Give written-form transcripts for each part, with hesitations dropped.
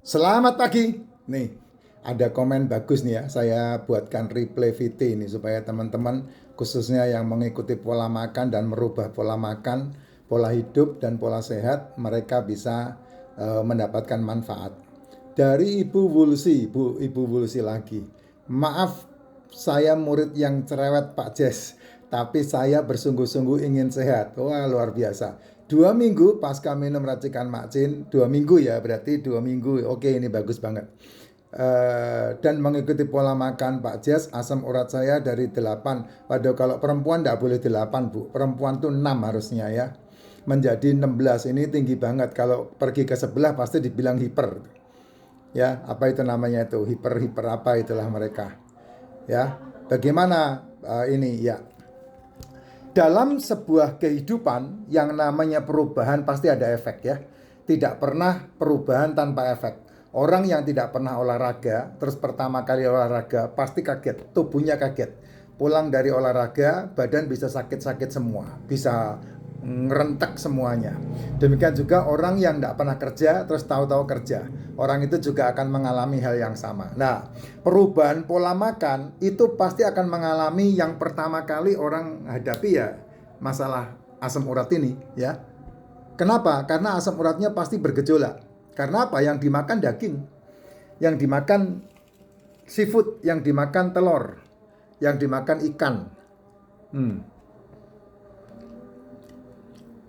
Selamat pagi. Nih, ada komen bagus nih ya. Saya buatkan replay VT ini supaya teman-teman khususnya yang mengikuti pola makan dan merubah pola makan, pola hidup dan pola sehat, mereka bisa mendapatkan manfaat. Dari Ibu Wulsi, Ibu Wulsi lagi. Maaf, saya murid yang cerewet Pak Jes, tapi saya bersungguh-sungguh ingin sehat. Wah, luar biasa. 2 minggu pasca minum racikan Makcin, 2 minggu ya, berarti 2 minggu. Oke, ini bagus banget. Dan mengikuti pola makan Pak Jes, asam urat saya dari 8. Waduh, kalau perempuan tidak boleh 8 Bu. Perempuan tuh 6 harusnya ya. Menjadi 16, ini tinggi banget. Kalau pergi ke sebelah pasti dibilang hiper. Ya, apa itu namanya itu? Hiper apa itulah mereka. Ya, bagaimana ini ya? Dalam sebuah kehidupan yang namanya perubahan pasti ada efek ya. Tidak pernah perubahan tanpa efek. Orang yang tidak pernah olahraga, terus pertama kali olahraga pasti kaget, tubuhnya kaget. Pulang dari olahraga, badan bisa sakit-sakit semua, bisa ngerentek semuanya. Demikian juga orang yang tidak pernah kerja, terus tahu-tahu kerja. Orang itu juga akan mengalami hal yang sama. Nah, perubahan pola makan itu pasti akan mengalami yang pertama kali orang hadapi ya masalah asam urat ini ya. Kenapa? Karena asam uratnya pasti bergejolak. Karena apa? Yang dimakan daging, yang dimakan seafood, yang dimakan telur, yang dimakan ikan.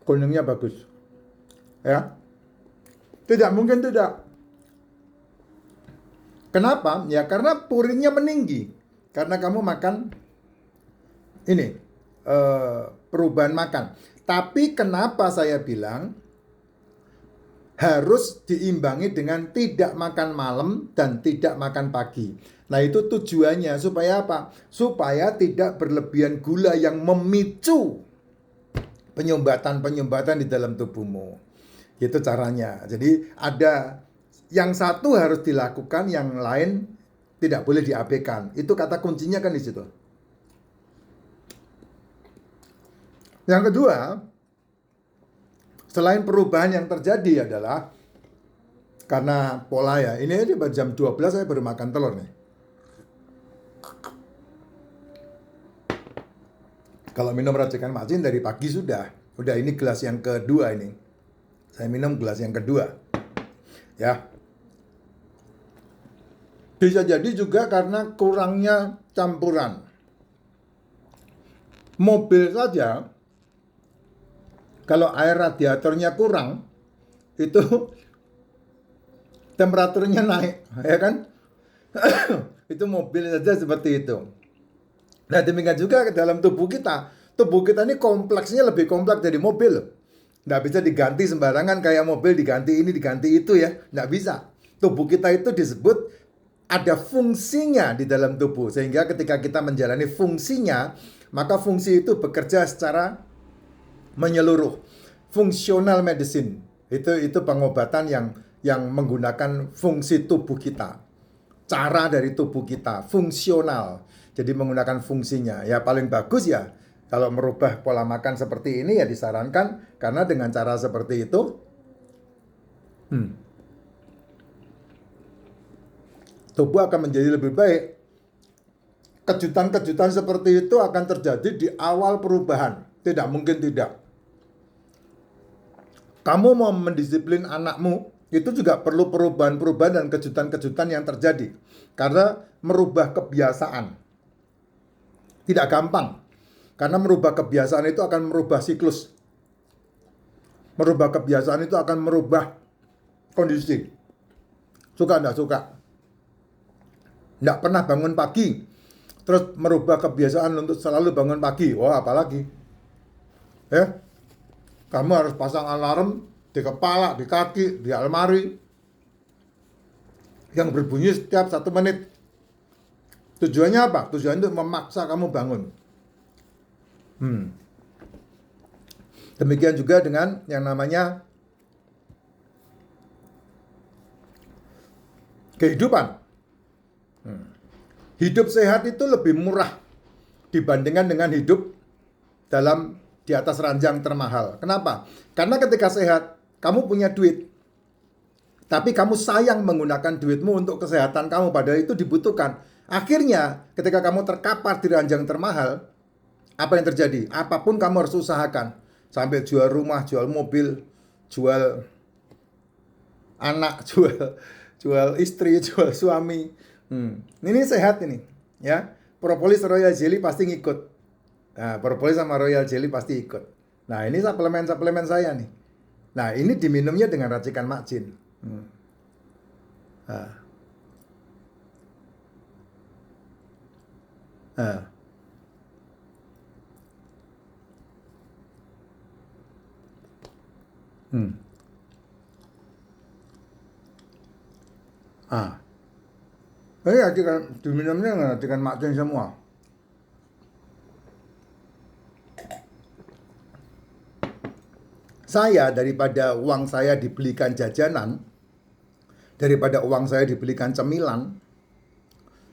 Kuningnya bagus. Ya. Tidak mungkin tidak. Kenapa? Ya karena purinnya meninggi. Karena kamu makan ini perubahan makan. Tapi kenapa saya bilang harus diimbangi dengan tidak makan malam dan tidak makan pagi. Nah itu tujuannya supaya apa? Supaya tidak berlebihan gula yang memicu penyumbatan-penyumbatan di dalam tubuhmu. Itu caranya. Jadi ada yang satu harus dilakukan, yang lain tidak boleh diabaikan. Itu kata kuncinya kan di situ. Yang kedua, selain perubahan yang terjadi adalah karena pola ya. Ini aja jam 12 saya baru makan telur nih. Kalau minum racikan macin dari pagi sudah. Udah ini gelas yang kedua ini. Saya minum gelas yang kedua. Ya. Bisa jadi juga karena kurangnya campuran. Mobil saja kalau air radiatornya kurang itu temperaturnya naik, ya kan? Itu mobil saja seperti itu. Nah demikian juga ke dalam tubuh kita. Tubuh kita ini kompleksnya lebih kompleks dari mobil. Nggak bisa diganti sembarangan kayak mobil diganti ini diganti itu ya. Nggak bisa. Tubuh kita itu disebut ada fungsinya di dalam tubuh. Sehingga ketika kita menjalani fungsinya, maka fungsi itu bekerja secara menyeluruh. Fungsional medicine. Itu pengobatan yang menggunakan fungsi tubuh kita. Cara dari tubuh kita, fungsional. Jadi menggunakan fungsinya. Ya paling bagus ya kalau merubah pola makan seperti ini ya disarankan karena dengan cara seperti itu tubuh akan menjadi lebih baik. Kejutan-kejutan seperti itu akan terjadi di awal perubahan. Tidak mungkin tidak. Kamu mau mendisiplin anakmu, itu juga perlu perubahan-perubahan dan kejutan-kejutan yang terjadi. Karena merubah kebiasaan tidak gampang. Karena merubah kebiasaan itu akan merubah siklus. Merubah kebiasaan itu akan merubah kondisi. Suka enggak suka? Enggak pernah bangun pagi. Terus merubah kebiasaan untuk selalu bangun pagi. Wah, apalagi? Ya, kamu harus pasang alarm di kepala, di kaki, di almari yang berbunyi setiap 1 menit. Tujuannya apa? Tujuannya untuk memaksa kamu bangun. Demikian juga dengan yang namanya kehidupan. Hidup sehat itu lebih murah dibandingkan dengan hidup di atas ranjang termahal. Kenapa? Karena ketika sehat, kamu punya duit. Tapi kamu sayang menggunakan duitmu untuk kesehatan kamu, padahal itu dibutuhkan. Akhirnya ketika kamu terkapar di ranjang termahal, apa yang terjadi? Apapun kamu harus usahakan. Sampai jual rumah, jual mobil, jual anak, jual istri, jual suami. Ini sehat ini, ya. Propolis Royal Jelly pasti ngikut. Nah, propolis sama Royal Jelly pasti ikut. Nah, ini suplemen-suplemen saya nih. Nah, ini diminumnya dengan racikan Mak Jin. Nah. Nah. Ah. Ini racikan diminumnya dengan racikan Mak Jin semua. Saya daripada uang saya dibelikan jajanan, daripada uang saya dibelikan cemilan,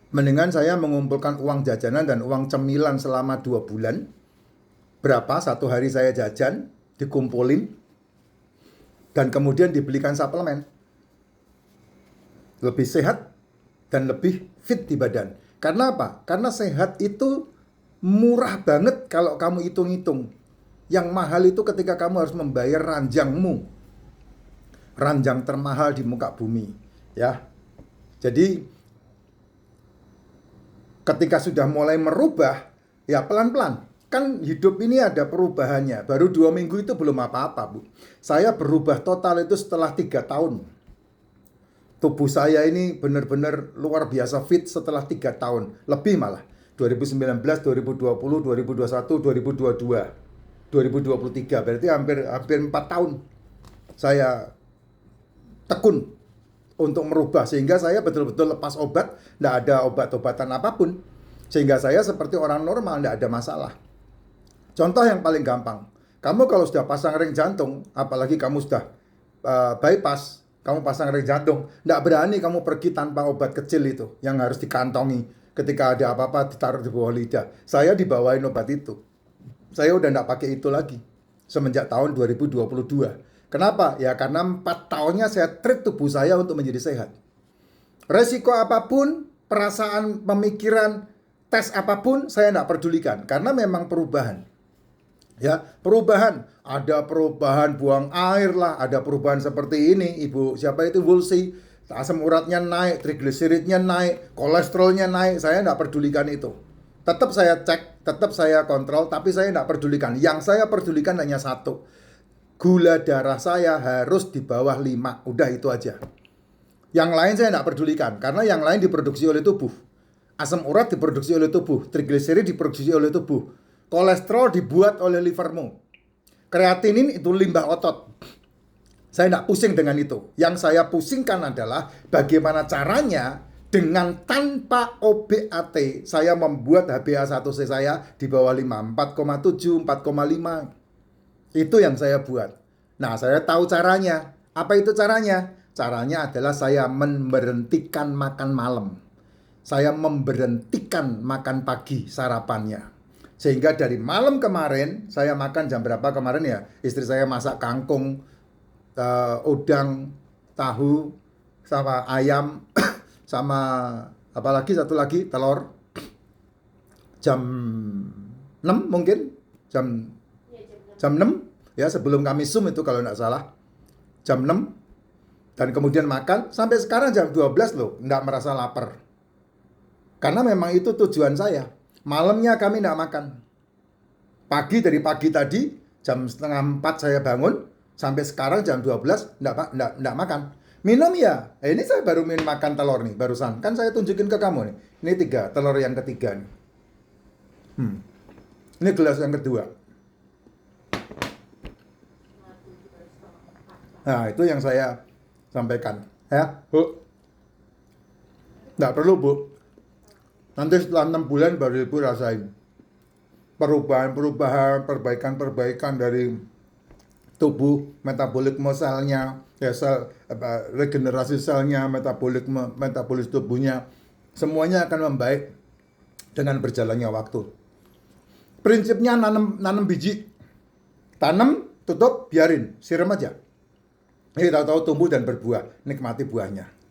mendingan saya mengumpulkan uang jajanan dan uang cemilan selama 2 bulan. Berapa satu hari saya jajan, dikumpulin, dan kemudian dibelikan suplemen. Lebih sehat dan lebih fit di badan. Karena apa? Karena sehat itu murah banget kalau kamu hitung-hitung. Yang mahal itu ketika kamu harus membayar ranjangmu. Ranjang termahal di muka bumi, ya. Jadi ketika sudah mulai merubah, ya pelan-pelan. Kan hidup ini ada perubahannya. Baru 2 minggu itu belum apa-apa, Bu. Saya berubah total itu setelah 3 tahun. Tubuh saya ini benar-benar luar biasa fit setelah 3 tahun. Lebih malah. 2019, 2020, 2021, 2022. 2023, berarti hampir 4 tahun saya tekun untuk merubah, sehingga saya betul-betul lepas obat, tidak ada obat-obatan apapun, sehingga saya seperti orang normal, tidak ada masalah. Contoh yang paling gampang, kamu kalau sudah pasang ring jantung, apalagi kamu sudah bypass, kamu pasang ring jantung, tidak berani kamu pergi tanpa obat kecil itu yang harus dikantongi. Ketika ada apa-apa ditaruh di bawah lidah. Saya dibawain obat itu. Saya udah nggak pakai itu lagi semenjak tahun 2022. Kenapa? Ya karena 4 tahunnya saya treat tubuh saya untuk menjadi sehat. Resiko apapun, perasaan, pemikiran, tes apapun, saya nggak pedulikan. Karena memang perubahan. Ya, perubahan. Ada perubahan buang air lah, ada perubahan seperti ini. Ibu siapa itu Woolsey, asam uratnya naik, trigliseridnya naik, kolesterolnya naik. Saya nggak pedulikan itu. Tetap saya cek, tetap saya kontrol, tapi saya tidak pedulikan. Yang saya pedulikan hanya satu. Gula darah saya harus di bawah 5. Udah itu aja. Yang lain saya tidak pedulikan, karena yang lain diproduksi oleh tubuh. Asam urat diproduksi oleh tubuh, trigliserid diproduksi oleh tubuh. Kolesterol dibuat oleh livermu. Kreatinin itu limbah otot. Saya tidak pusing dengan itu. Yang saya pusingkan adalah bagaimana caranya dengan tanpa OBAT, saya membuat HbA1c saya di bawah 5, 4,7, 4,5. Itu yang saya buat. Nah, saya tahu caranya. Apa itu caranya? Caranya adalah saya memberhentikan makan malam. Saya memberhentikan makan pagi sarapannya. Sehingga dari malam kemarin, saya makan jam berapa kemarin ya? Istri saya masak kangkung, udang, tahu, sama ayam, sama apalagi satu lagi telur. Jam 6 mungkin, jam 6 ya, sebelum kami Zoom itu kalau tidak salah, jam 6. Dan kemudian makan sampai sekarang jam 12 loh, tidak merasa lapar. Karena memang itu tujuan saya. Malamnya kami tidak makan. Dari pagi tadi jam setengah 4 saya bangun sampai sekarang jam 12 tidak makan. Minum ya, ini saya baru makan telur nih barusan. Kan saya tunjukin ke kamu nih. Ini 3, telur yang ketiga nih. Ini gelas yang kedua. Nah, itu yang saya sampaikan. Ya, Bu. Nggak perlu, Bu. Nanti setelah 6 bulan baru Ibu rasain perubahan-perubahan, perbaikan-perbaikan dari tubuh, metabolisme selnya, ya regenerasi selnya, metabolis tubuhnya, semuanya akan membaik dengan berjalannya waktu. Prinsipnya nanam biji, tanam, tutup, biarin, siram aja. tahu-tahu tumbuh dan berbuah, nikmati buahnya.